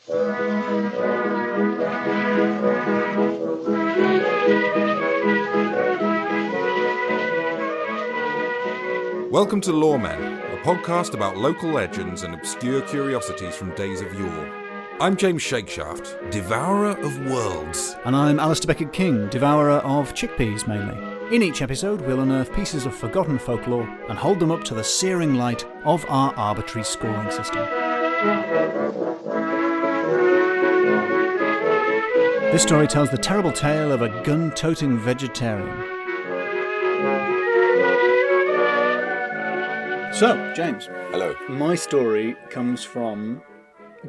Welcome to Loremen, a podcast about local legends and obscure curiosities from days of yore. I'm James Shakeshaft, devourer of worlds. And I'm Alasdair Beckett-King, devourer of chickpeas mainly. In each episode, we'll unearth pieces of forgotten folklore and hold them up to the searing light of our arbitrary scoring system. This story tells the terrible tale of a gun-toting vegetarian. So, James. Hello. My story comes from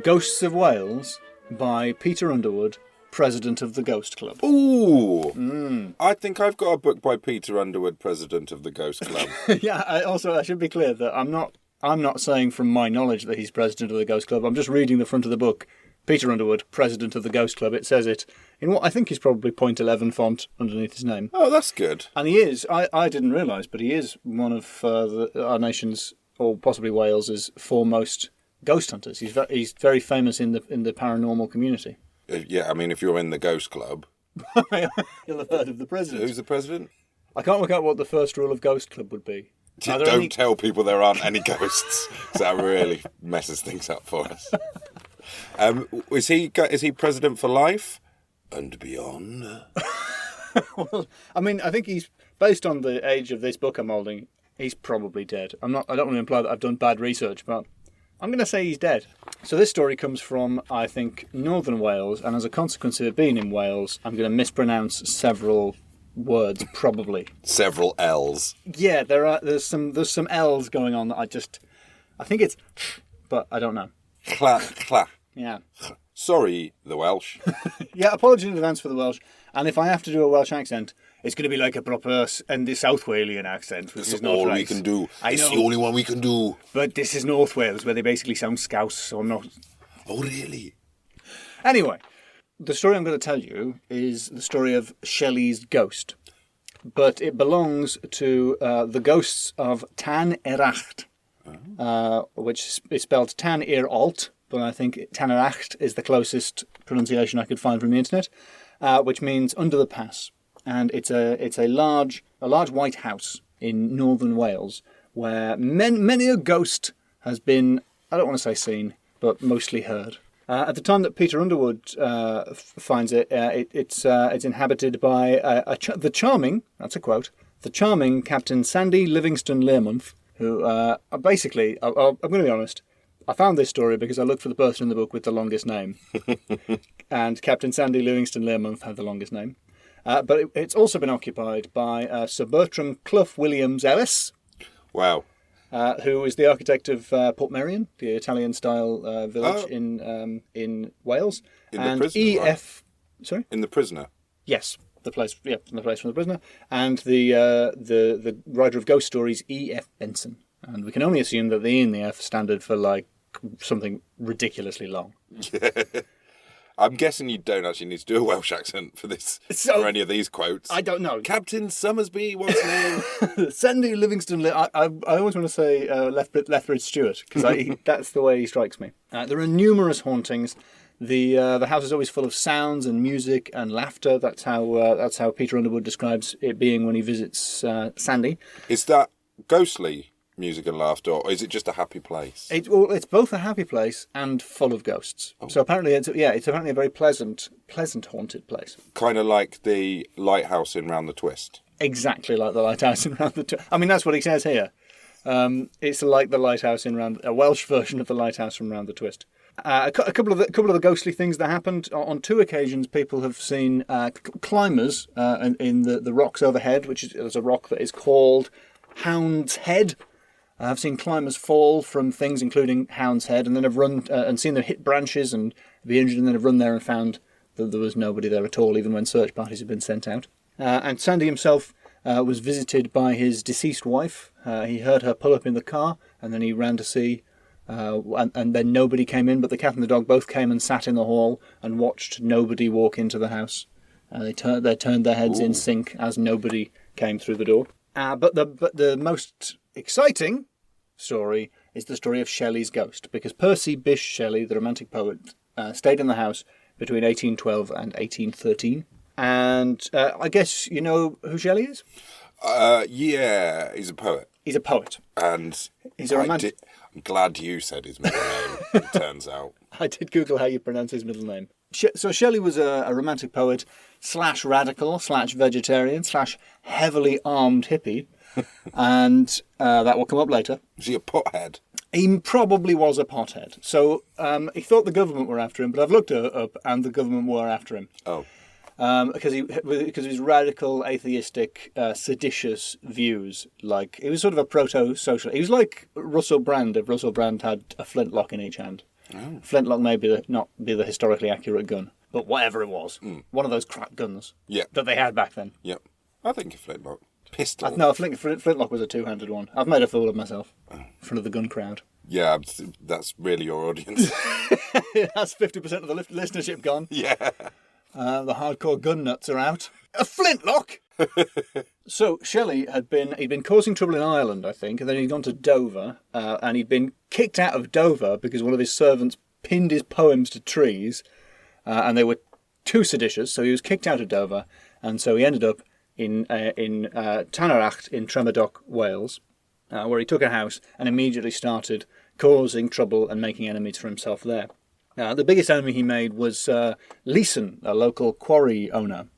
Ghosts of Wales by Peter Underwood, President of the Ghost Club. Ooh! I think I've got a book by Peter Underwood, President of the Ghost Club. Yeah, I should be clear that I'm not saying from my knowledge that he's President of the Ghost Club. I'm just reading the front of the book. Peter Underwood, President of the Ghost Club. It says it in what I think is probably .11 font underneath his name. Oh, that's good. And he is, I didn't realise, but he is one of our nation's, or possibly Wales's, foremost ghost hunters. He's very famous in the paranormal community. Yeah, I mean, if you're in the Ghost Club... You'll have heard of the President. Who's the President? I can't work out what the first rule of Ghost Club would be. Don't tell people there aren't any ghosts. So that really messes things up for us. Is he president for life and beyond? Well, I mean, I think he's based on the age of this book I'm holding. He's probably dead. I don't want to imply that I've done bad research, but I'm going to say he's dead. So this story comes from, I think, northern Wales, and as a consequence of it being in Wales, I'm going to mispronounce several words, probably. Several L's. Yeah, there's some L's going on that I think it's, but I don't know. Cla. Yeah. Sorry, the Welsh. Yeah, apologies in advance for the Welsh. And if I have to do a Welsh accent, it's going to be like a proper and the South Walian accent, which is not all right. we can do. It's the only one we can do. But this is North Wales, where they basically sound Scouse, so I'm not... Oh, really? Anyway, the story I'm going to tell you is the story of Shelley's ghost. But it belongs to the ghosts of Tanerlacht, which is spelled Tan-Ir-Alt, but I think Tanerlacht is the closest pronunciation I could find from the internet, which means under the pass. And it's a large white house in northern Wales where many a ghost has been, I don't want to say seen, but mostly heard. At the time that Peter Underwood finds it, it's inhabited by the charming, that's a quote, the charming Captain Sandy Livingston Learmonth, who basically, I'm going to be honest, I found this story because I looked for the person in the book with the longest name. And Captain Sandy Livingston Learmonth had the longest name. But it's also been occupied by Sir Bertram Clough Williams Ellis. Wow. Who is the architect of Portmeirion, the Italian-style village in Wales. In and the Prisoner, E.F. right? Sorry? In The Prisoner. Yes, the place from The Prisoner. And the writer of ghost stories, E.F. Benson. And we can only assume that the E and the F standard for, like, something ridiculously long. Yeah. I'm guessing you don't actually need to do a Welsh accent for this, for any of these quotes. I don't know. Captain Summersby, what's his name? Sandy Livingston. I always want to say Lethbridge Stewart, because that's the way he strikes me. There are numerous hauntings. The house is always full of sounds and music and laughter. That's how Peter Underwood describes it being when he visits Sandy. Is that ghostly music and laughter, or is it just a happy place? It's both a happy place and full of ghosts. Oh. So apparently, it's apparently a very pleasant haunted place. Kind of like the lighthouse in Round the Twist. Exactly like the lighthouse in Round the Twist. I mean, that's what he says here. It's like the lighthouse in a Welsh version of the lighthouse from Round the Twist. A couple of the ghostly things that happened on 2 occasions. People have seen climbers in the rocks overhead, there's a rock that is called Hound's Head. I've seen climbers fall from things, including Hound's Head, and then have run and seen them hit branches and be injured, and then have run there and found that there was nobody there at all, even when search parties had been sent out. And Sandy himself was visited by his deceased wife. He heard her pull up in the car, and then he ran to see, and then nobody came in, but the cat and the dog both came and sat in the hall and watched nobody walk into the house. They turned their heads in sync as nobody came through the door. But the most exciting story is the story of Shelley's ghost, because Percy Bysshe Shelley, the romantic poet, stayed in the house between 1812 and 1813. And I guess you know who Shelley is? Yeah, he's a poet. He's a poet. And he's a romantic. I'm glad you said his middle name, it turns out. I did Google how you pronounce his middle name. So Shelley was a romantic poet / radical / vegetarian / heavily armed hippie. And that will come up later. Was he a pothead? He probably was a pothead. So he thought the government were after him, but I've looked it up and the government were after him. Oh. Because of his radical, atheistic, seditious views. Like, he was sort of a proto-social. He was like Russell Brand if Russell Brand had a flintlock in each hand. Oh. Flintlock may not be the historically accurate gun, but whatever it was. One of those crap guns that they had back then. Yep. I think a flintlock. Pistol. No, flintlock was a two-handed one. I've made a fool of myself in front of the gun crowd. Yeah, that's really your audience. That's 50% of the listenership gone. Yeah. The hardcore gun nuts are out. A flintlock! So Shelley he'd been causing trouble in Ireland, I think, and then he'd gone to Dover, and he'd been kicked out of Dover because one of his servants pinned his poems to trees, and they were too seditious, so he was kicked out of Dover, and so he ended up in Tanerlacht in Tremadog, Wales, where he took a house and immediately started causing trouble and making enemies for himself there. The biggest enemy he made was Leeson, a local quarry owner,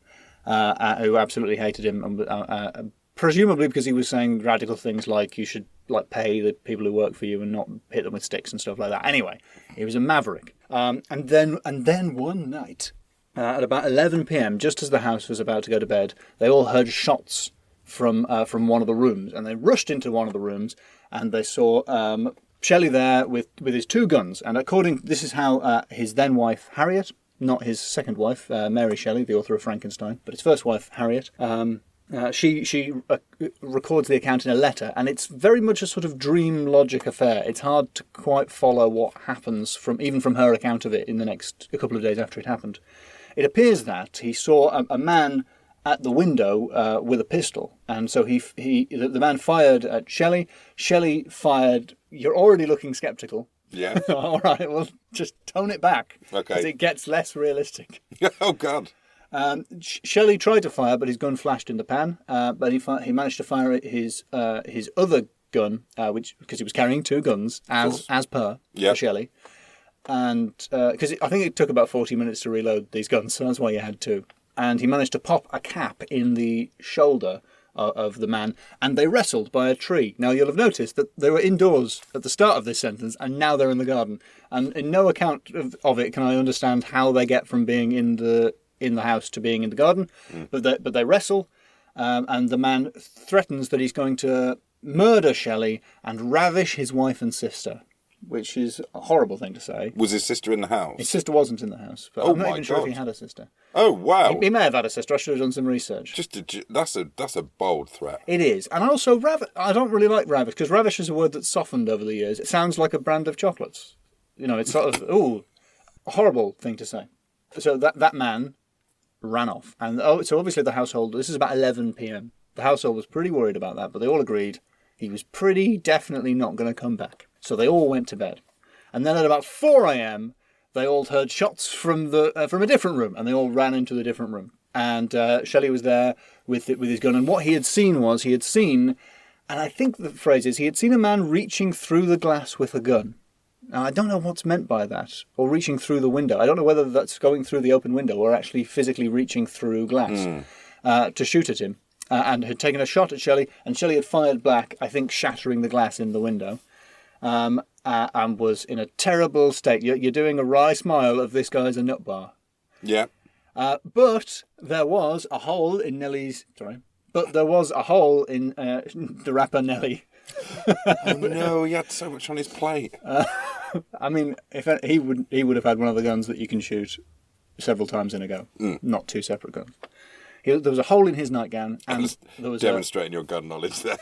who absolutely hated him, presumably because he was saying radical things like you should pay the people who work for you and not hit them with sticks and stuff like that. Anyway, he was a maverick. And then one night, at about 11 p.m., just as the house was about to go to bed, they all heard shots from one of the rooms, and they rushed into one of the rooms, and they saw Shelley there with his two guns. And this is how his then wife Harriet, not his second wife Mary Shelley, the author of Frankenstein, but his first wife Harriet, she records the account in a letter, and it's very much a sort of dream logic affair. It's hard to quite follow what happens from her account of it in the next couple of days after it happened. It appears that he saw a man at the window with a pistol, and so the man fired at Shelley. Shelley fired. You're already looking sceptical. Yeah. All right. Well, just tone it back. Okay. Because it gets less realistic. Oh God. Shelley tried to fire, but his gun flashed in the pan. But he managed to fire his other gun, because he was carrying two guns as per Shelley. And because I think it took about 40 minutes to reload these guns, so that's why you had two. And he managed to pop a cap in the shoulder of the man, and they wrestled by a tree. Now, you'll have noticed that they were indoors at the start of this sentence, and now they're in the garden. And in no account of it can I understand how they get from being in the house to being in the garden. But they wrestle, and the man threatens that he's going to murder Shelley and ravish his wife and sister, which is a horrible thing to say. Was his sister in the house? His sister wasn't in the house, but I'm not even sure if he had a sister. Oh, wow. He may have had a sister. I should have done some research. That's a bold threat. It is. And also, I don't really like ravish, because ravish is a word that's softened over the years. It sounds like a brand of chocolates. It's sort of, a horrible thing to say. So that man ran off. And so obviously the household, this is about 11 p.m. The household was pretty worried about that, but they all agreed he was pretty definitely not going to come back. So they all went to bed. And then at about 4 a.m., they all heard shots from a different room, and they all ran into the different room. And Shelley was there with his gun. And what he had seen, and I think the phrase is, he had seen a man reaching through the glass with a gun. Now, I don't know what's meant by that, or reaching through the window. I don't know whether that's going through the open window or actually physically reaching through glass to shoot at him. And had taken a shot at Shelley, and Shelley had fired back, I think shattering the glass in the window. And was in a terrible state. You're doing a wry smile of this guy's a nut bar. Yeah. But there was a hole in Nellie's... Sorry. But there was a hole in the rapper Nelly. Oh no, he had so much on his plate. I mean, if he would have had one of the guns that you can shoot several times in a go. Not two separate guns. There was a hole in his nightgown, and there was demonstrating your gun knowledge there.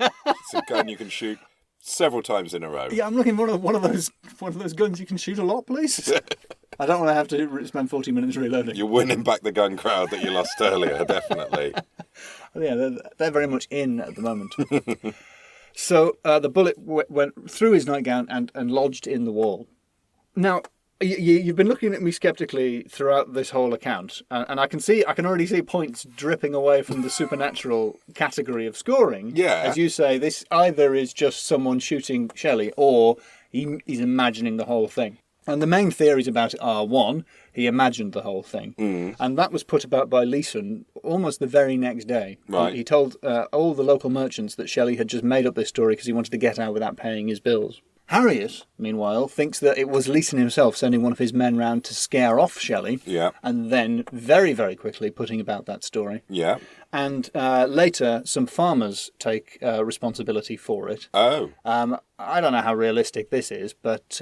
It's a gun you can shoot several times in a row. Yeah, I'm looking for one of those guns you can shoot a lot, please. I don't want to have to spend 40 minutes reloading. You're winning back the gun crowd that you lost earlier, definitely. Yeah, they're very much in at the moment. So the bullet went through his nightgown and lodged in the wall. Now, You've been looking at me skeptically throughout this whole account, and I can already see points dripping away from the supernatural category of scoring. Yeah. As you say, this either is just someone shooting Shelley, or he's imagining the whole thing. And the main theories about it are, one, he imagined the whole thing. And that was put about by Leeson almost the very next day. Right. He told all the local merchants that Shelley had just made up this story because he wanted to get out without paying his bills. Harriet, meanwhile, thinks that it was Leeson himself sending one of his men round to scare off Shelley, Yeah. and then very, very quickly putting about that story. Yeah. And later, some farmers take responsibility for it. Oh. I don't know how realistic this is, but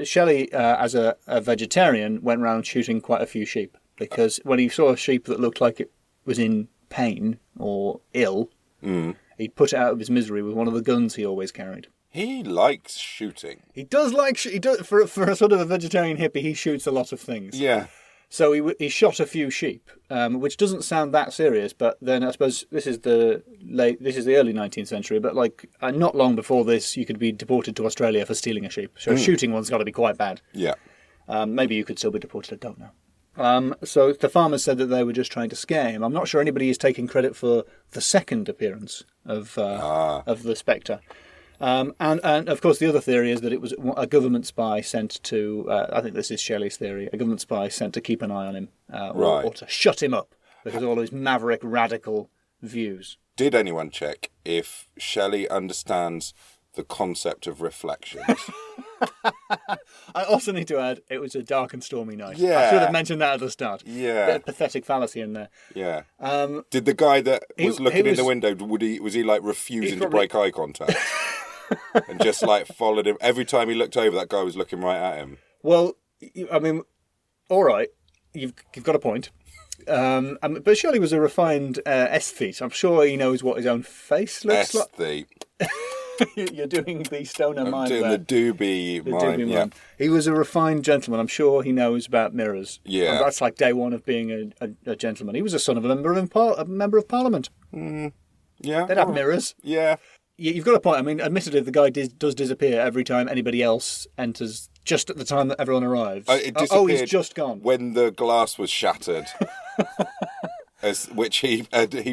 Shelley, as a vegetarian, went round shooting quite a few sheep, because when he saw a sheep that looked like it was in pain or ill, he'd put it out of his misery with one of the guns he always carried. He likes shooting. He does like for a sort of a vegetarian hippie. He shoots a lot of things. Yeah. So he shot a few sheep, which doesn't sound that serious. But then I suppose this is the early 19th century. But like not long before this, you could be deported to Australia for stealing a sheep. So shooting one's got to be quite bad. Yeah. Maybe you could still be deported. I don't know. So the farmers said that they were just trying to scare him. I'm not sure anybody is taking credit for the second appearance of the spectre. And of course, the other theory is that it was a government spy sent to, I think this is Shelley's theory, a government spy sent to keep an eye on him, or to shut him up, because of all his maverick, radical views. Did anyone check if Shelley understands the concept of reflections? I also need to add, it was a dark and stormy night. Yeah. I should have mentioned that at the start. Yeah. Bit of pathetic fallacy in there. Yeah. Did the guy that was looking in the window, was he like refusing to break eye contact? And just like followed him every time he looked over. That guy was looking right at him. Well, I mean, all right, you've got a point. But Shelley was a refined aesthete. I'm sure he knows what his own face looks Aesthete. like. You're doing the stoner I'm mime doing there. the doobie mime. Yeah. He was a refined gentleman. I'm sure he knows about mirrors. Yeah. And that's like day one of being a gentleman. He was a son of a member of Parliament. Yeah. They'd have mirrors. Yeah. You've got a point. I mean, admittedly, the guy does disappear every time anybody else enters, just at the time that everyone arrives. It disappeared he's just gone. when the glass was shattered. Which he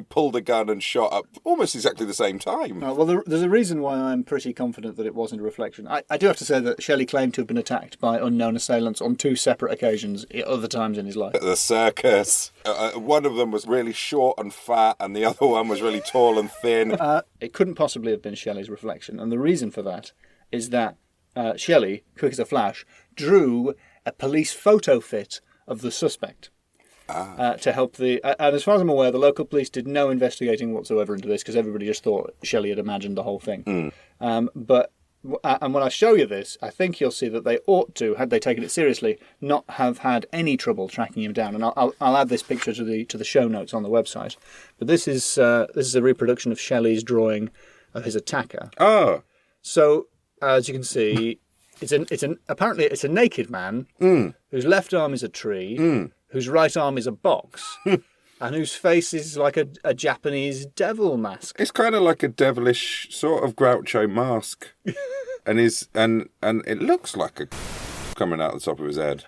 pulled a gun and shot up almost exactly the same time. Well, there's a reason why I'm pretty confident that it wasn't a reflection. I do have to say that Shelley claimed to have been attacked by unknown assailants on 2 separate occasions at other times in his life. At the circus. One of them was really short and fat, and the other one was really tall and thin. It couldn't possibly have been Shelley's reflection, and the reason for that is that Shelley, quick as a flash, drew a police photo fit of the suspect. To help and as far as I'm aware, the local police did no investigating whatsoever into this, because everybody just thought Shelley had imagined the whole thing. And when I show you this, I think you'll see that they ought to, had they taken it seriously, not have had any trouble tracking him down. And I'll add this picture to the show notes on the website. But this is a reproduction of Shelley's drawing of his attacker. Oh, so as you can see, apparently it's a naked man whose left arm is a tree. Whose right arm is a box, and whose face is like a Japanese devil mask. it's kind of like a devilish sort of Groucho mask, and it looks like a coming out the top of his head.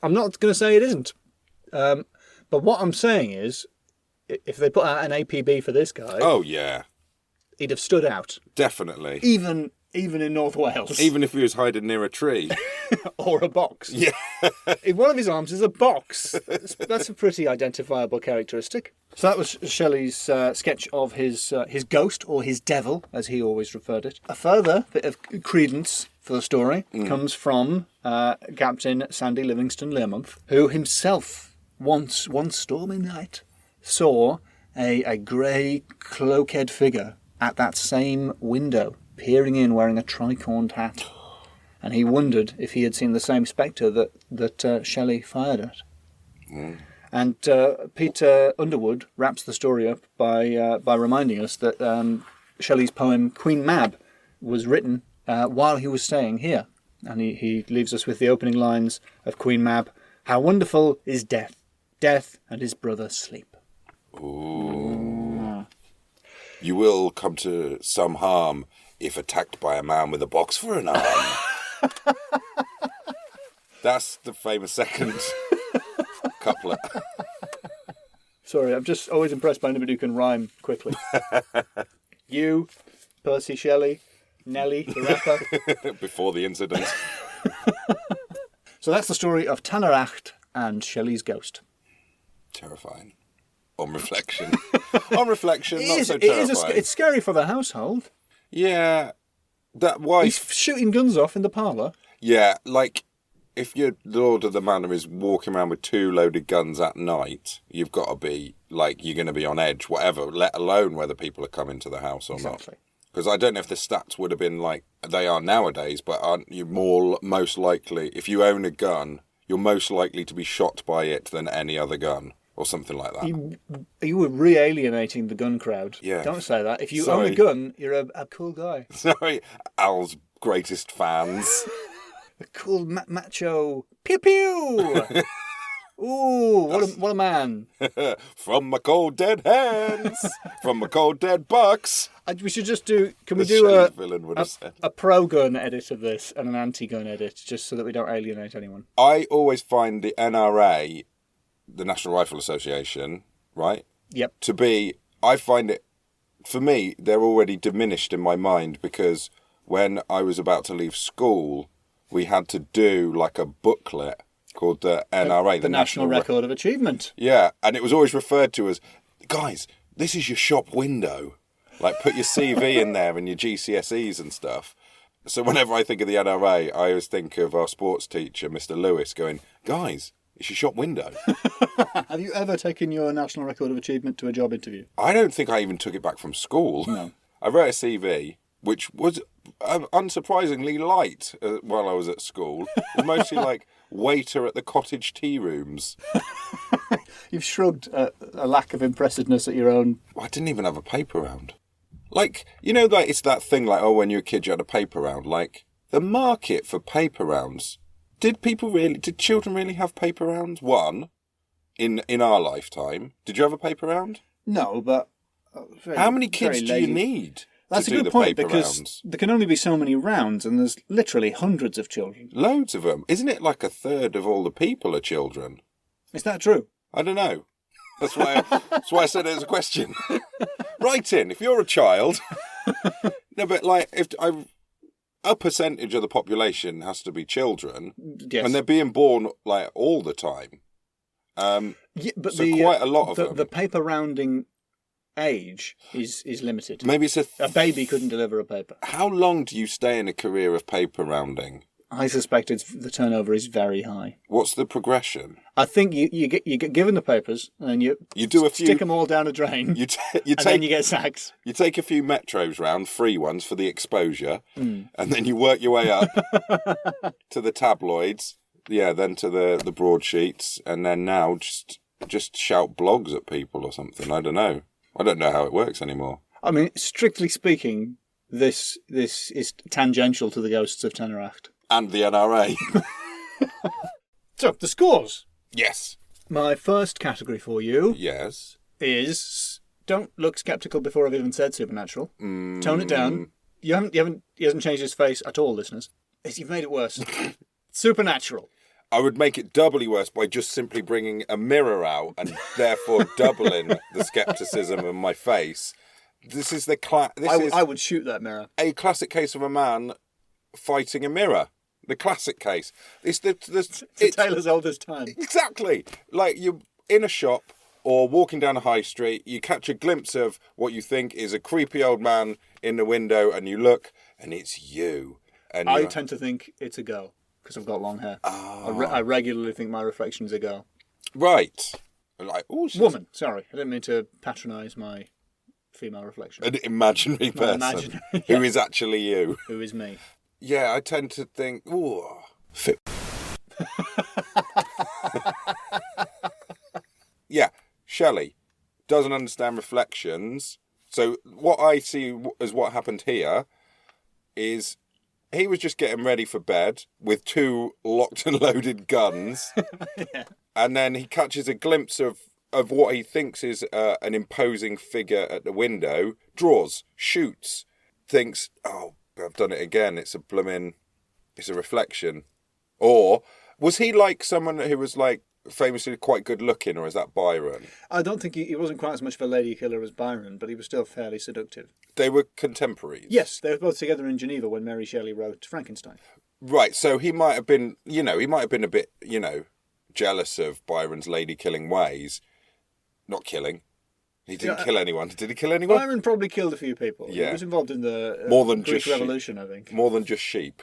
I'm not going to say it isn't, but what I'm saying is, if they put out an APB for this guy, Oh yeah, he'd have stood out, definitely. even in North Wales, Even if he was hiding near a tree. or a box. Yeah. If one of his arms is a box, that's a pretty identifiable characteristic. So that was Shelley's sketch of his ghost, or his devil, as he always referred it. A further bit of credence for the story comes from Captain Sandy Livingston Learmonth, who himself, one stormy night, saw a grey, cloaked figure at that same window, peering in wearing a tricorned hat. And he wondered if he had seen the same spectre that Shelley fired at. And Peter Underwood wraps the story up by reminding us that Shelley's poem Queen Mab was written while he was staying here. And he leaves us with the opening lines of Queen Mab: "How wonderful is death, death and his brother sleep." Ooh. You will come to some harm if attacked by a man with a box for an arm. That's the famous second couplet. Sorry, I'm just always impressed by anybody who can rhyme quickly. You, Percy Shelley, Nelly, the rapper. Before the incident. So that's the story of Tanerlacht and Shelley's ghost. Terrifying. On reflection. On reflection, not so terrifying. It's scary for the household. Yeah. Why? He's shooting guns off in the parlour. Yeah, like, if your lord of the manor is walking around with 2 loaded guns at night, you've got to be, like, you're going to be on edge, whatever, let alone whether people are coming to the house or not. Because I don't know if the stats would have been like they are nowadays, but aren't you most likely, if you own a gun, you're most likely to be shot by it than any other gun, or something like that. You were re-alienating the gun crowd. Yeah. Don't say that. If you own a gun, you're a cool guy. Sorry, Al's greatest fans. A cool macho. Pew pew! Ooh, what a man. From my cold dead hands. From my cold dead bucks. We should just do... Can we do villain would have said. A pro-gun edit of this and an anti-gun edit, just so that we don't alienate anyone? I always find the NRA, the National Rifle Association, right? Yep. To be... I find it... For me, they're already diminished in my mind because when I was about to leave school, we had to do like a booklet called the NRA, the National Record of Achievement. Yeah, and it was always referred to as, guys, this is your shop window. Like, put your CV in there and your GCSEs and stuff. So whenever I think of the NRA, I always think of our sports teacher, Mr. Lewis, going, guys, it's your shop window. Have you ever taken your National Record of Achievement to a job interview? I don't think I even took it back from school. No. I wrote a CV, which was unsurprisingly light while I was at school. It was mostly like waiter at the cottage tea rooms. You've shrugged a lack of impressiveness at your own... I didn't even have a paper round. Like, you know, like it's that thing like, oh, when you're a kid you had a paper round. Like, the market for paper rounds, did children really have paper rounds? One, in our lifetime. Did you have a paper round? No, but... How many kids do you need? That's a good point, because there can only be so many rounds, and there's literally hundreds of children. Loads of them. Isn't it like 1/3 of all the people are children? Is that true? I don't know. That's why I said it as a question. Write in, if you're a child. No, but like, a percentage of the population has to be children. Yes. And they're being born like all the time. But so quite a lot of them. The paper rounding age is limited. Maybe it's a baby couldn't deliver a paper. How long do you stay in a career of paper rounding? I suspect the turnover is very high. What's the progression? I think you get given the papers and you do stick them all down a drain. Then you get sacked. You take a few metros round, free ones for the exposure, and then you work your way up to the tabloids. Yeah, then to the broadsheets, and then now just shout blogs at people or something. I don't know. I don't know how it works anymore. I mean, strictly speaking, this is tangential to the Ghosts of Tanerlacht. And the NRA. So, the scores. Yes. My first category for you is don't look sceptical before I've even said supernatural. Tone it down. He hasn't changed his face at all, listeners. You've made it worse. Supernatural. I would make it doubly worse by just simply bringing a mirror out and therefore doubling the scepticism of my face. This is I would shoot that mirror. A classic case of a man fighting a mirror. The classic case. It's a tale as old as time. Exactly. Like you're in a shop or walking down a high street, you catch a glimpse of what you think is a creepy old man in the window, and you look, and it's you. And I tend to think it's a girl because I've got long hair. Oh. I regularly think my reflection is a girl. Right. Like, woman. Sorry, I didn't mean to patronise my female reflection. An imaginary person who is actually you. Who is me. Yeah, I tend to think, ooh, fit. Yeah, Shelley doesn't understand reflections. So what I see as what happened here is he was just getting ready for bed with 2 locked and loaded guns. Yeah. And then he catches a glimpse of what he thinks is an imposing figure at the window, draws, shoots, thinks, oh, I've done it again. It's a reflection. Or Was he like someone who was like famously quite good looking, or is that Byron? I don't think he wasn't quite as much of a lady killer as Byron, but he was still fairly seductive. They were contemporaries. Yes, they were both together in Geneva when Mary Shelley wrote Frankenstein. Right, so he might have been, he might have been a bit, jealous of Byron's lady-killing ways. Not killing. He didn't kill anyone. Did he kill anyone? Byron probably killed a few people. Yeah. He was involved in the More than Greek just Revolution, I think. More than just sheep.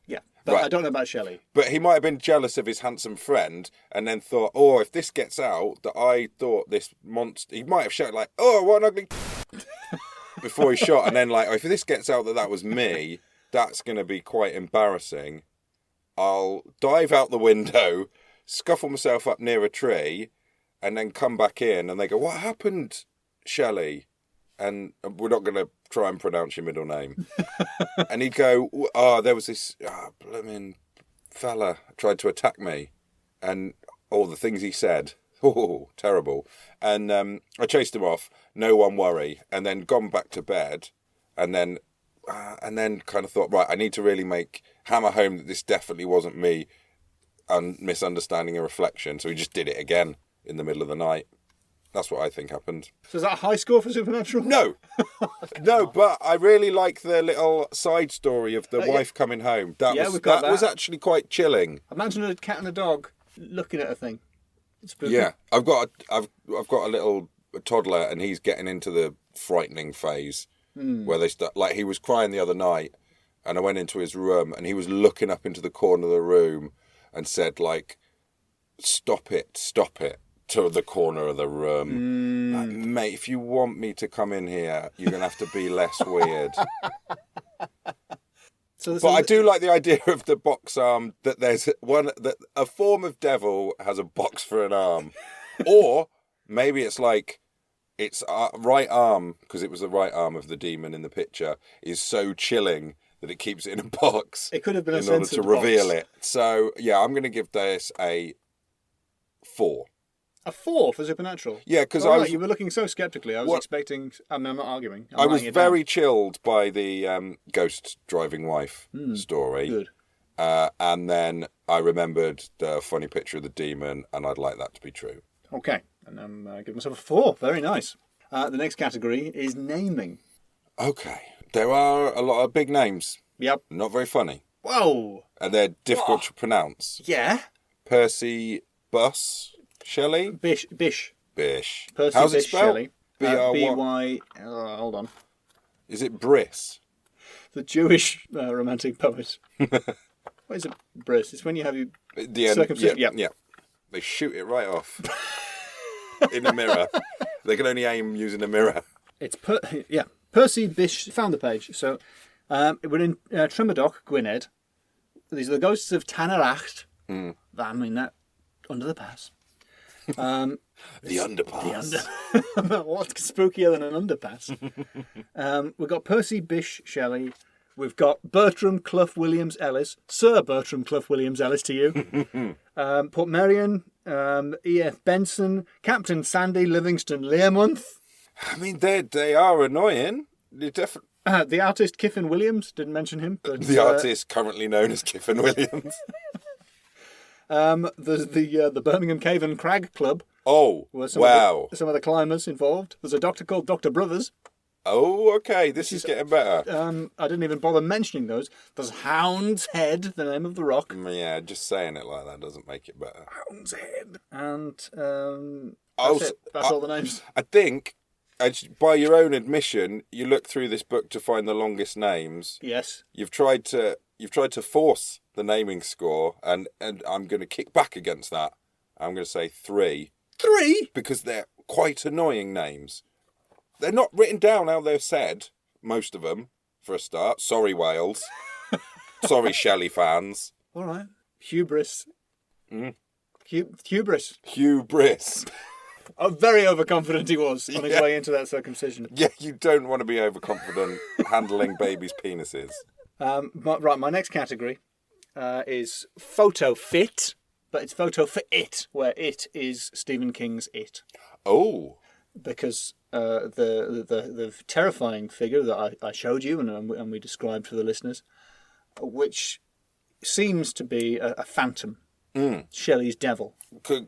Yeah, but Right. I don't know about Shelley. But he might have been jealous of his handsome friend and then thought, oh, if this gets out, that I thought this monster... He might have shouted like, oh, what an ugly... before he shot. And then like, oh, if this gets out that was me, that's going to be quite embarrassing. I'll dive out the window, scuffle myself up near a tree, and then come back in. And they go, what happened, Shelley? And we're not going to try and pronounce your middle name. And he'd go, oh, there was this blooming fella tried to attack me. And all the things he said, oh, terrible. And I chased him off, no one worry. And then gone back to bed. And then kind of thought, right, I need to really hammer home that this definitely wasn't me and misunderstanding a reflection. So he just did it again in the middle of the night. That's what I think happened. So is that a high score for Supernatural? No. No, but I really like the little side story of the wife coming home. That was actually quite chilling. Imagine a cat and a dog looking at a thing. It's spooky. Yeah. I've got a little toddler and he's getting into the frightening phase where they start, like he was crying the other night and I went into his room and he was looking up into the corner of the room and said like, stop it, to the corner of the room. Like, mate, if you want me to come in here, you're going to have to be less weird. But I do like the idea of the box arm, that there's that a form of devil has a box for an arm. Or maybe it's like its right arm, because it was the right arm of the demon in the picture, is so chilling that it keeps it in a box. It could have been in order to reveal it. So, yeah, I'm going to give this a 4. A 4 for Supernatural? Yeah, because you were looking so sceptically. I was expecting... I'm not arguing. I was very chilled by the ghost driving wife story. Good. And then I remembered the funny picture of the demon, and I'd like that to be true. Okay, and I'm giving myself a 4. Very nice. The next category is naming. Okay. There are a lot of big names. Yep. Not very funny. Whoa! And they're difficult to pronounce. Yeah? Percy Bus Shelley? Bish. Bish. Percy How's Bish it spelled? Shelley. B-R-Y. B-Y... hold on. Is it Briss? The Jewish romantic poet. What is it, Briss? It's when you have your circumcision. Yeah. They shoot it right off. In a mirror. They can only aim using a mirror. It's Percy Bish. Found the page. So we're in Tremadog, Gwynedd. These are the ghosts of Tanerlacht. I mean that under the pass. The underpass. What's spookier than an underpass? We've got Percy Bish Shelley. We've got Bertram Clough Williams Ellis. Sir Bertram Clough Williams Ellis to you. Portmeirion, E.F. Benson, Captain Sandy Livingston Learmonth. I mean, they are annoying. The artist Kiffin Williams, didn't mention him. But, the artist currently known as Kiffin Williams. There's the Birmingham Cave and Crag Club. Oh, wow. Some of the climbers involved. There's a doctor called Dr. Brothers. Oh, okay. This is getting better. I didn't even bother mentioning those. There's Hound's Head, the name of the rock. Yeah, just saying it like that doesn't make it better. Hound's Head. And that's all the names. I think, by your own admission, you look through this book to find the longest names. Yes. You've tried to force the naming score, and I'm going to kick back against that. I'm going to say 3. 3? Because they're quite annoying names. They're not written down how they're said, most of them, for a start. Sorry, Wales. Sorry, Shelley fans. All right. Hubris. Hubris. Hubris. Very overconfident he was on his way into that circumcision. Yeah, you don't want to be overconfident handling babies' penises. Right, my next category is photo fit, but it's photo for it, where it is Stephen King's It. Oh. Because the terrifying figure that I showed you and we described for the listeners, which seems to be a phantom Shelley's devil.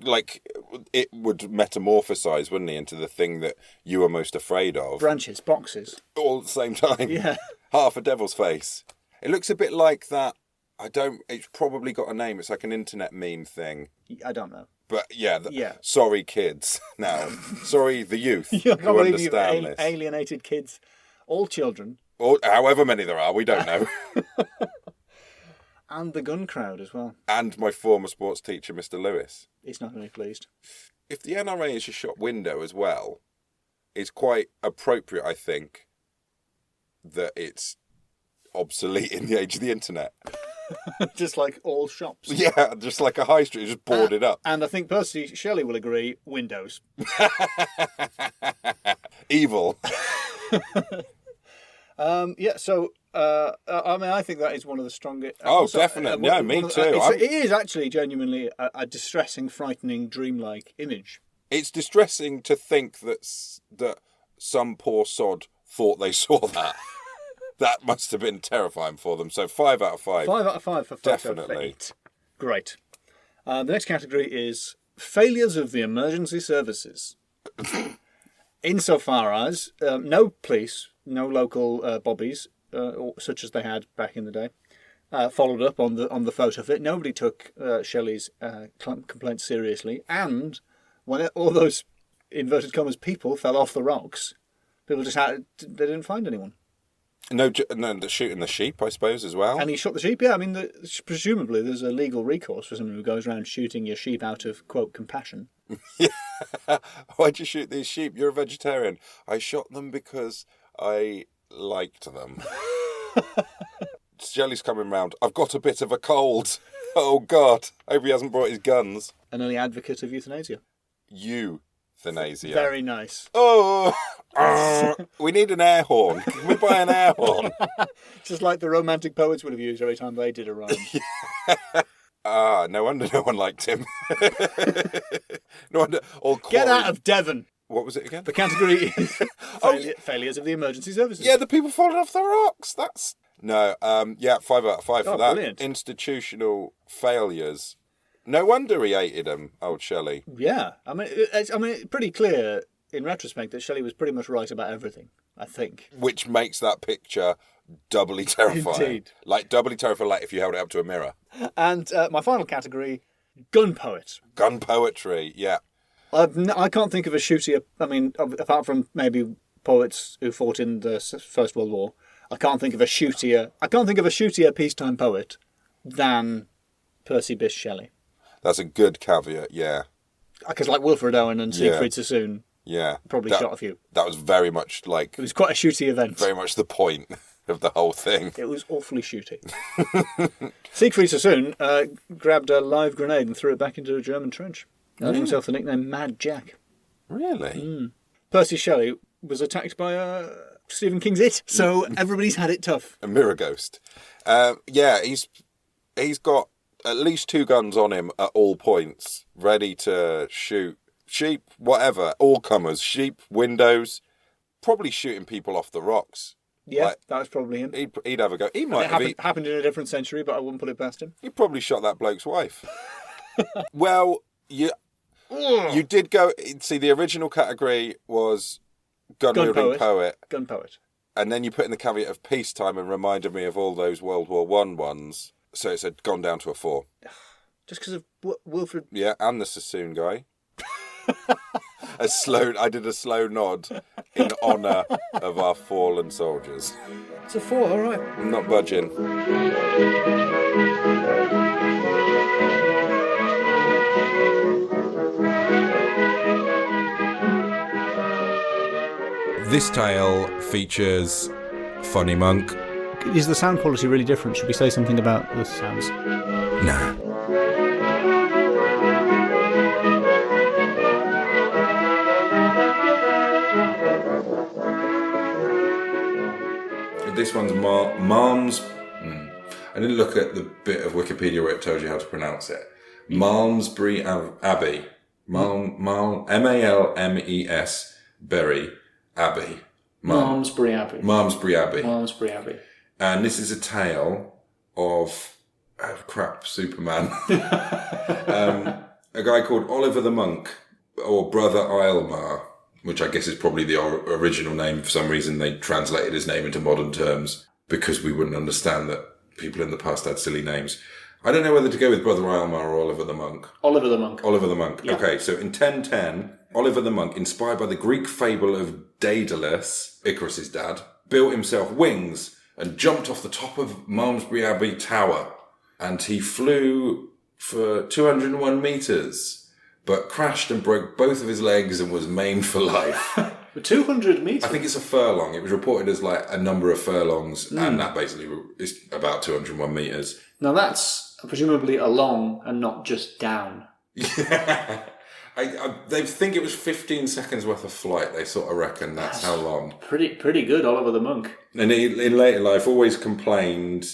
Like, it would metamorphosize, wouldn't he, into the thing that you were most afraid of. Branches, boxes. All at the same time. Yeah. Half a devil's face. It looks a bit like that. It's probably got a name. It's like an internet meme thing. I don't know. But yeah. Sorry, kids. Now, sorry, the youth I who can't believe understand you've this. alienated kids. All children. Or however many there are, we don't know. And the gun crowd as well. And my former sports teacher, Mr. Lewis. He's not going to be pleased. If the NRA is a shop window as well, it's quite appropriate, I think, that it's obsolete in the age of the internet. Just like all shops. Yeah, just like a high street, just boarded up. And I think Percy Shelley will agree, windows. Evil. I think that is one of the strongest. Definitely. Yeah, me too. It is actually genuinely a distressing, frightening, dreamlike image. It's distressing to think that some poor sod thought they saw that. That must have been terrifying for them. So 5 out of 5. 5 out of 5 for Definitely. Fate. Great. The next category is failures of the emergency services. Insofar as no police, no local bobbies, such as they had back in the day, followed up on the photo of it. Nobody took Shelley's complaint seriously, and when all those inverted commas people fell off the rocks, people they didn't find anyone. No, shooting the sheep, I suppose, as well. And he shot the sheep. Yeah, I mean, presumably there's a legal recourse for someone who goes around shooting your sheep out of quote compassion. Yeah. Why'd you shoot these sheep? You're a vegetarian. I shot them because I liked them. Shelley's coming round. I've got a bit of a cold. Oh, God. Hope he hasn't brought his guns. An early advocate of euthanasia. Euthanasia. Very nice. Oh, we need an air horn. Can we buy an air horn? Just like the romantic poets would have used every time they did a rhyme. No wonder no one liked him. No wonder. Get out of Devon. What was it again? The category is failures of the emergency services. Yeah, the people falling off the rocks. That's... No, 5 out of 5 for that. Brilliant. Institutional failures. No wonder he hated him, old Shelley. Yeah. I mean, it's pretty clear in retrospect that Shelley was pretty much right about everything, I think. Which makes that picture doubly terrifying. Indeed. Like, doubly terrifying, like if you held it up to a mirror. And my final category, gun poet. Gun poetry, yeah. I can't think of a shootier, I mean, apart from maybe poets who fought in the First World War, I can't think of a shootier peacetime poet than Percy Bysshe Shelley. That's a good caveat, yeah. Because like Wilfred Owen and Siegfried Sassoon probably shot a few. That was very much like... It was quite a shooty event. Very much the point of the whole thing. It was awfully shooty. Siegfried Sassoon grabbed a live grenade and threw it back into a German trench. Earning himself the nickname Mad Jack. Really? Percy Shelley was attacked by Stephen King's It, so everybody's had it tough. A mirror ghost. He's got at least 2 guns on him at all points, ready to shoot sheep, whatever, all comers, sheep, windows, probably shooting people off the rocks. Yeah, that was probably him. He'd have a go. He might have happened in a different century, but I wouldn't put it past him. He probably shot that bloke's wife. Well, you did go... See, the original category was gun-wielding poet. Gun poet. And then you put in the caveat of peacetime and reminded me of all those World War I ones. So it's gone down to a 4. Just because of Wilfred... Yeah, and the Sassoon guy. I did a slow nod in honour of our fallen soldiers. It's a 4, all right. I'm not budging. This tale features Funny Monk. Is the sound quality really different? Should we say something about the sounds? Nah. This one's Malmesbury. I didn't look at the bit of Wikipedia where it tells you how to pronounce it. Malmesbury Abbey. M-A-L-M-E-S Bury Abbey. Malmesbury Abbey. Malmesbury Abbey. Malmesbury Abbey. And this is a tale of oh crap, Superman. A guy called Oliver the Monk, or Brother Aylmer, which I guess is probably the original name. For some reason, they translated his name into modern terms because we wouldn't understand that people in the past had silly names. I don't know whether to go with Brother Aylmer or Oliver the Monk. Oliver the Monk. Oliver the Monk. Yeah. Okay, so in 1010, Oliver the Monk, inspired by the Greek fable of Daedalus, Icarus's dad, built himself wings and jumped off the top of Malmesbury Abbey Tower. And he flew for 201 metres, but crashed and broke both of his legs and was maimed for life. 200 metres? I think it's a furlong. It was reported as like a number of furlongs, and that basically is about 201 metres. Now that's presumably along and not just down. Yeah. They think it was 15 seconds worth of flight. They sort of reckon that's how long. Pretty good, Oliver the Monk. And he, in later life, always complained,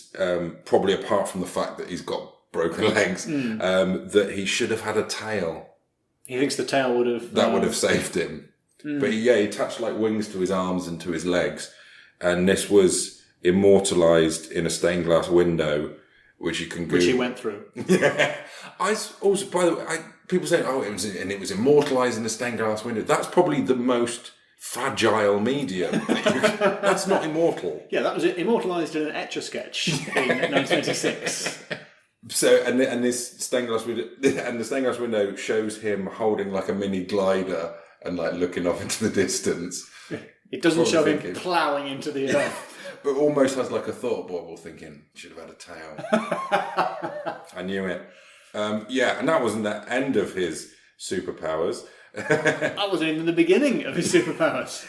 probably apart from the fact that he's got broken legs, that he should have had a tail. He thinks the tail would have... That would have saved him. But he attached like wings to his arms and to his legs. And this was immortalised in a stained glass window, which you can go... Which he went through. Yeah. I also, by the way, people say, it was immortalised in a stained glass window. That's probably the most fragile medium. That's not immortal. Yeah, that was immortalised in an Etch-a-Sketch in 1986. So, and this stained glass window, and the stained glass window shows him holding like a mini glider and like looking off into the distance. It doesn't show him ploughing into the earth. But almost has like a thought bubble thinking, should have had a tail. I knew it. And that wasn't the end of his superpowers. That wasn't even the beginning of his superpowers.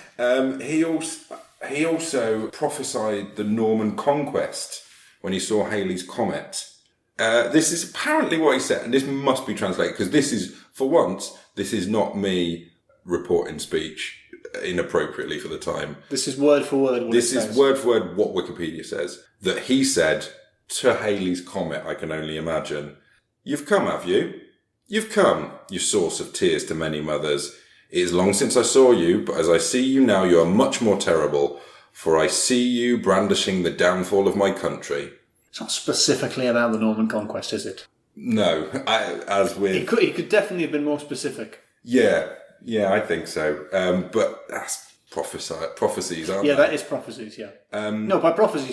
He also prophesied the Norman conquest when he saw Halley's Comet. This is apparently what he said, and this must be translated, because this is, for once, this is not me reporting speech inappropriately for the time. This is word for word what This is word for word what Wikipedia says. That he said to Halley's Comet, I can only imagine, "You've come, have you? You've come, you source of tears to many mothers. It is long since I saw you, but as I see you now, you are much more terrible, for I see you brandishing the downfall of my country." It's not specifically about the Norman conquest, is it? No, He could definitely have been more specific. Yeah, I think so. But that's prophecies, aren't they? Yeah, that is prophecies, yeah. No, by prophecy,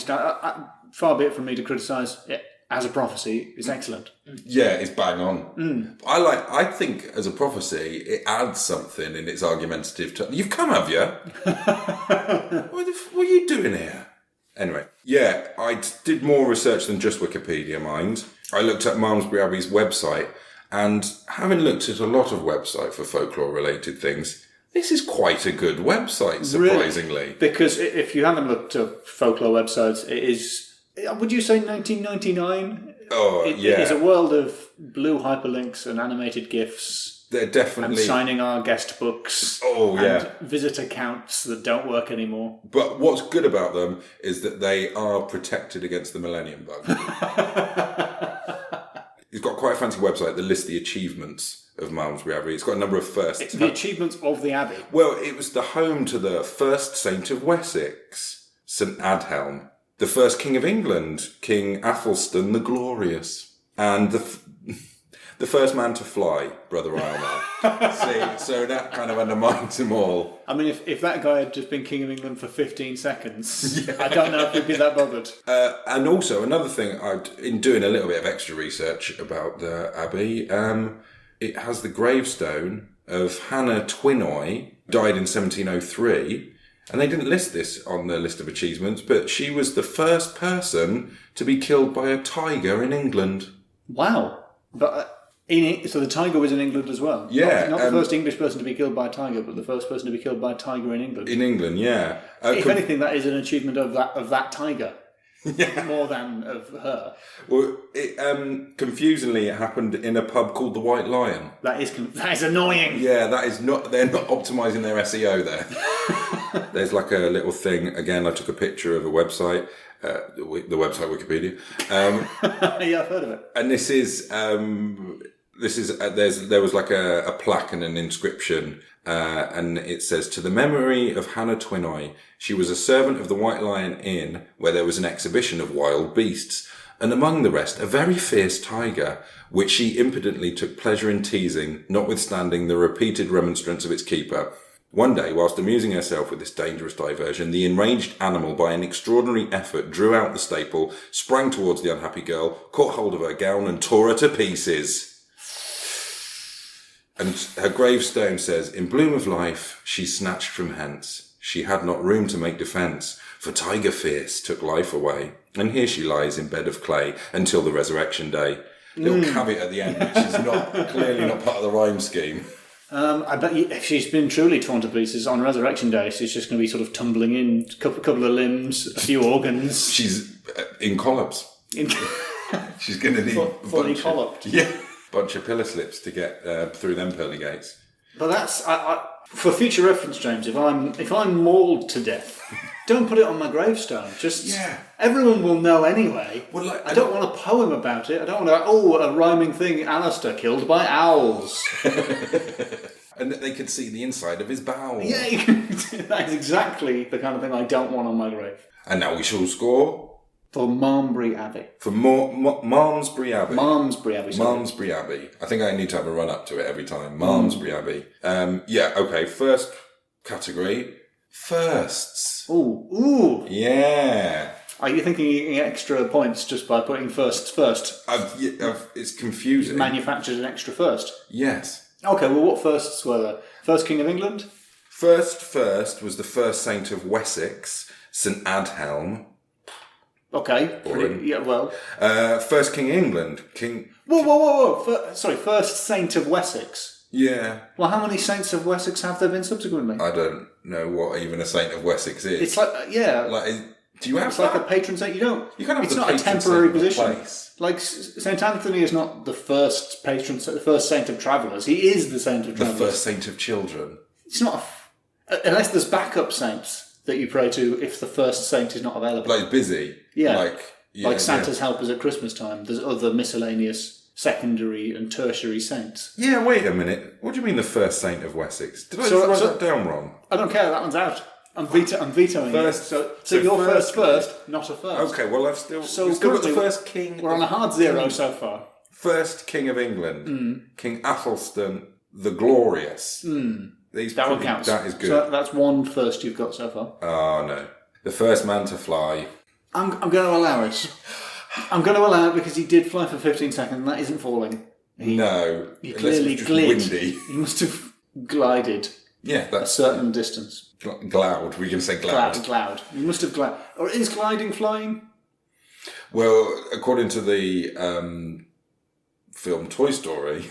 far be it from me to criticise it as a prophecy. It's excellent. Yeah, it's bang on. I think as a prophecy, it adds something in its argumentative tone. You've come, have you? What are you doing here? Anyway, yeah, I did more research than just Wikipedia, mind. I looked at Malmesbury Abbey's website, and having looked at a lot of websites for folklore-related things, this is quite a good website, surprisingly. Really? Because if you haven't looked at folklore websites, it is, would you say 1999? Oh, yeah. It is a world of blue hyperlinks and animated GIFs. They're definitely... And signing our guest books. Oh, yeah. And visit accounts that don't work anymore. But what's good about them is that they are protected against the Millennium Bug. It's got quite a fancy website that lists the achievements of Malmesbury Abbey. It's got a number of firsts. The achievements of the Abbey? Well, it was the home to the first Saint of Wessex, St Adhelm. The first King of England, King Athelstan the Glorious. And the first man to fly, Brother Aylmer. See, so that kind of undermines them all. I mean, if that guy had just been King of England for 15 seconds, yeah. I don't know if he'd be that bothered. And also, another thing, in doing a little bit of extra research about the Abbey, it has the gravestone of Hannah Twinoy, died in 1703. And they didn't list this on the list of achievements, but she was the first person to be killed by a tiger in England. Wow. But... So the tiger was in England as well? Yeah. Not the first English person to be killed by a tiger, but the first person to be killed by a tiger in England. In England, yeah. If anything, that is an achievement of that tiger. Yeah. More than of her. Well, confusingly, it happened in a pub called the White Lion. That is annoying. Yeah, that is not... They're not optimising their SEO there. There's like a little thing. Again, I took a picture of a website. The website Wikipedia. Yeah, I've heard of it. And this is there was like a plaque and an inscription, and it says, "To the memory of Hannah Twinoy, she was a servant of the White Lion Inn, where there was an exhibition of wild beasts. and among the rest a very fierce tiger, which she impudently took pleasure in teasing, notwithstanding the repeated remonstrance of its keeper. One day, whilst amusing herself with this dangerous diversion, the enraged animal, by an extraordinary effort, drew out the staple, sprang towards the unhappy girl, caught hold of her gown, and tore her to pieces. And her gravestone says, "In bloom of life, she snatched from hence. She had not room to make defence, for tiger fierce took life away. And here she lies in bed of clay until the resurrection day." Little caveat at the end, which is clearly not part of the rhyme scheme. I bet if she's been truly torn to pieces on Resurrection Day, she's just going to be sort of tumbling in, couple of limbs, a few organs. She's in collops. She's going to need fully colloped. Bunch of pillar slips to get through them pearly gates. But that's for future reference, James. If I'm mauled to death, don't put it on my gravestone. Everyone will know anyway. Well, I don't want a poem about it. I don't want a rhyming thing. Alasdair killed by owls. And they could see the inside of his bowels. Yeah, that is exactly the kind of thing I don't want on my grave. And now we shall score for Malmesbury Abbey. For Malmesbury Abbey. Malmesbury Abbey. Malmesbury Abbey. I think I need to have a run up to it every time. Malmesbury Abbey. Okay. First category. Firsts. Ooh. Yeah. Are you thinking you're getting extra points just by putting firsts first? It's confusing. You've manufactured an extra first? Yes. Okay, well, what firsts were there? First King of England? First was the first saint of Wessex, St Adhelm. Okay. First King of England. Whoa. First saint of Wessex? Yeah. Well, how many saints of Wessex have there been subsequently? I don't know what even a saint of Wessex is. It's like, do you have it's like a patron saint? You don't. You can't have it's the not a patron temporary saint of a position. place. Like Saint Anthony is not the first patron, the first saint of travellers. He is the saint of travellers. The first saint of children. It's not unless there's backup saints that you pray to if the first saint is not available. Like busy. Yeah. Like Santa's helpers at Christmas time. There's other miscellaneous secondary and tertiary saints. Yeah, wait a minute. What do you mean the first saint of Wessex? Did I write that down wrong? I don't care. That one's out. I'm vetoing first, it. So your first, not a first. Okay, well I've still got the first king. We're on a hard zero so far. First King of England, King Athelstan the Glorious. That one counts. That is good. So that's one first you've got so far. Oh no, the first man to fly. I'm going to allow it. I'm going to allow it because he did fly for 15 seconds and that isn't falling. He clearly glid. Windy. He must have glided. Yeah, that's a certain distance. Glowed. We can say glowed. Glowed. You must have glowed. Or is gliding flying? Well, according to the film Toy Story.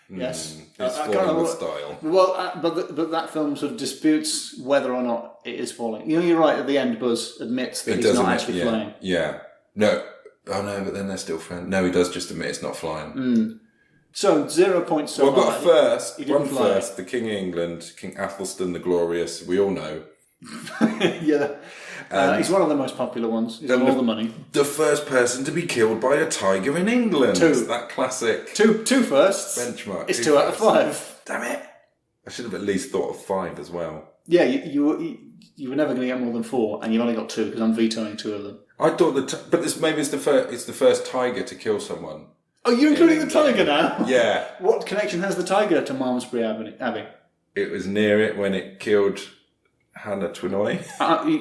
Yes. It's falling with style. Well, but that film sort of disputes whether or not it is falling. You're right, at the end Buzz admits that he's not actually flying. Yeah. No. Oh no, but then they're still friends. No, he does just admit it's not flying. So 0 points so far. Well, I've got first. One first, the King of England, King Athelstan the Glorious, we all know. Yeah. He's one of the most popular ones. He's got all the money. The first person to be killed by a tiger in England. 2. That classic. Two firsts. Benchmark. It's 2 out of 5. Damn it. I should have at least thought of 5 as well. Yeah, you were never going to get more than 4, and you've only got 2 because I'm vetoing 2 of them. I thought but maybe it's the first tiger to kill someone. Oh, you're including the tiger now? Yeah. What connection has the tiger to Malmesbury Abbey? It was near it when it killed Hannah Twinoy.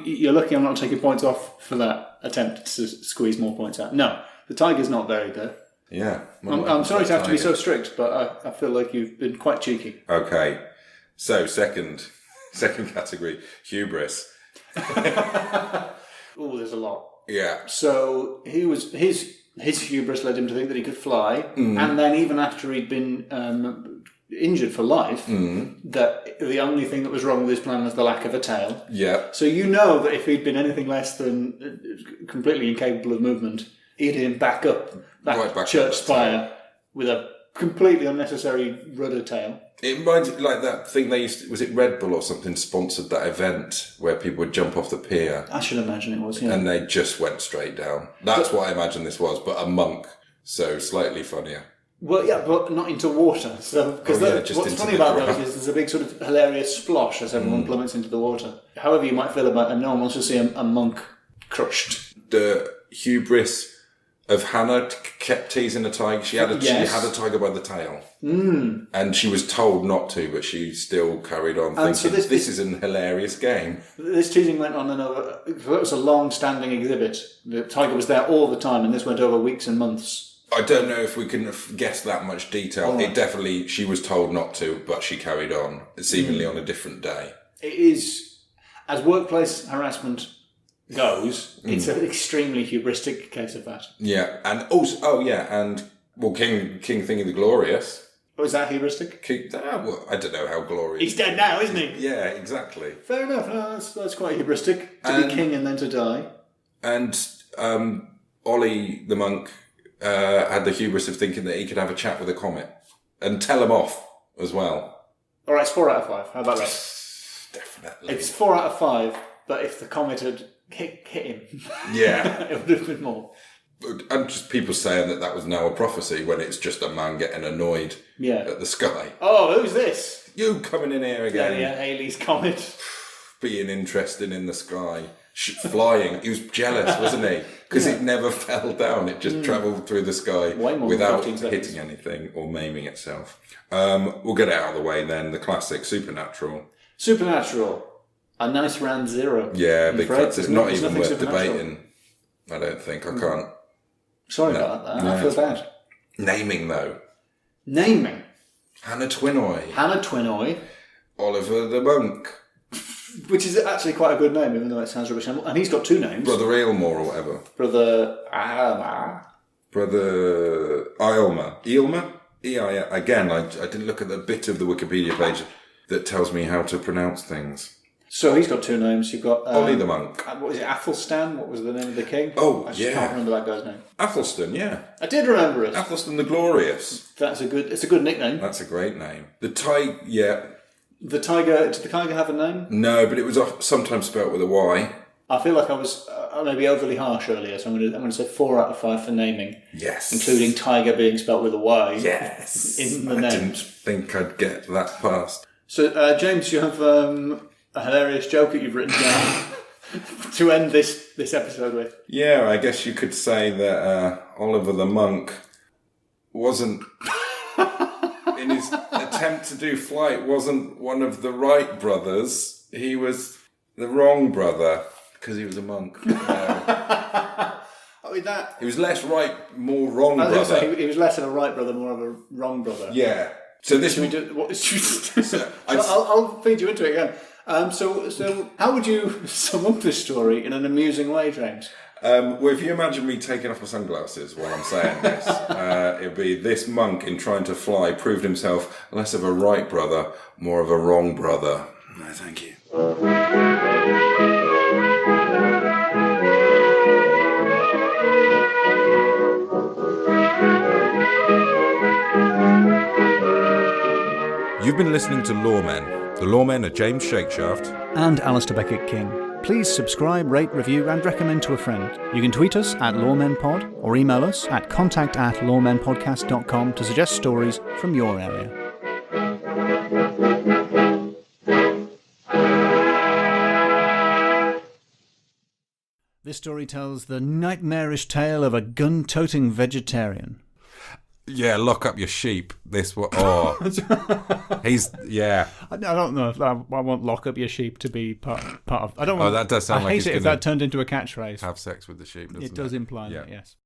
You're lucky I'm not taking points off for that attempt to squeeze more points out. No, the tiger's not buried there. Yeah. I'm sorry to have to be so strict, but I feel like you've been quite cheeky. Okay. So, second category, hubris. Oh, there's a lot. Yeah. So his hubris led him to think that he could fly, and then even after he'd been injured for life, that the only thing that was wrong with his plan was the lack of a tail. Yeah. So you know that if he'd been anything less than completely incapable of movement, he'd him back up that church spire with a completely unnecessary rudder tail. It reminds me like that thing they used to, was it Red Bull or something sponsored that event where people would jump off the pier? I should imagine it was, yeah. And they just went straight down. That's what I imagine this was, but a monk, so slightly funnier. Well, yeah, but not into water. So, because what's funny about those is there's a big sort of hilarious splosh as everyone plummets into the water. However you might feel about it, no one wants to see a monk crushed. hubris of Hannah kept teasing a tiger. She had a tiger by the tail. And she was told not to, but she still carried on thinking, so this is an hilarious game. This teasing went on it was a long-standing exhibit. The tiger was there all the time, and this went over weeks and months. I don't know if we can guess that much detail. It definitely, she was told not to, but she carried on, seemingly on a different day. It is, as workplace harassment goes, it's an extremely hubristic case of that. Yeah, and also, King Thingy the Glorious. Oh, is that hubristic? I don't know how glorious. He's dead now, isn't he? Yeah, exactly. Fair enough. No, that's quite hubristic, to be king and then to die. And Ollie the monk had the hubris of thinking that he could have a chat with a comet and tell him off as well. All right, it's 4 out of 5. How about that? Definitely. It's 4 out of 5, but if the comet had hit him, it would have been more. And just people saying that was now a prophecy when it's just a man getting annoyed at the sky. Oh, who's this? You coming in here again. Yeah, Halley's comet. Being interested in the sky. Flying. He was jealous, wasn't he? Because it never fell down. It just travelled through the sky without hitting anything or maiming itself. We'll get it out of the way then. The classic Supernatural. Supernatural. A nice round 0. Yeah, big facts. It's not even worth debating. I don't think. I can't. Sorry about that. I feel bad. Naming, though. Naming. Hannah Twinoy. Oliver the Monk. Which is actually quite a good name, even though it sounds rubbish. And he's got 2 names. Brother Aylmer or whatever. Brother Aylmer. Brother Aylmer? Again, I didn't look at the bit of the Wikipedia page that tells me how to pronounce things. So he's got 2 names. You've got Ollie the Monk. What was it? Athelstan? What was the name of the king? Oh, I just can't remember that guy's name. Athelstan, yeah. I did remember it. Athelstan the Glorious. It's a good nickname. That's a great name. The tiger, yeah. The tiger. Did the tiger have a name? No, but it was sometimes spelt with a Y. I feel like I was maybe overly harsh earlier, so I'm going to say 4 out of 5 for naming. Yes. Including tiger being spelt with a Y. Yes. In the name. I didn't think I'd get that past. So, James, you have a hilarious joke that you've written down to end this episode with. Yeah, I guess you could say that Oliver the Monk wasn't... in his attempt to do flight, wasn't one of the right brothers. He was the wrong brother, because he was a monk. He was less right, more wrong brother. He was less of a right brother, more of a wrong brother. Yeah. So this... I'll feed you into it again. So how would you sum up this story in an amusing way, James? Well, if you imagine me taking off my sunglasses while I'm saying this, it'd be this monk in trying to fly proved himself less of a right brother, more of a wrong brother. No, thank you. You've been listening to Loremen. The Loremen are James Shakeshaft and Alasdair Beckett-King. Please subscribe, rate, review and recommend to a friend. You can tweet us at LoremenPod or email us at contact@loremenpodcast.com to suggest stories from your area. This story tells the nightmarish tale of a gun-toting vegetarian. Yeah, lock up your sheep. This one. Oh, I don't know if I want lock up your sheep to be part of. I don't want. Oh, that does sound like. I hate it if that turned into a catchphrase. Have sex with the sheep. It does imply that, yes.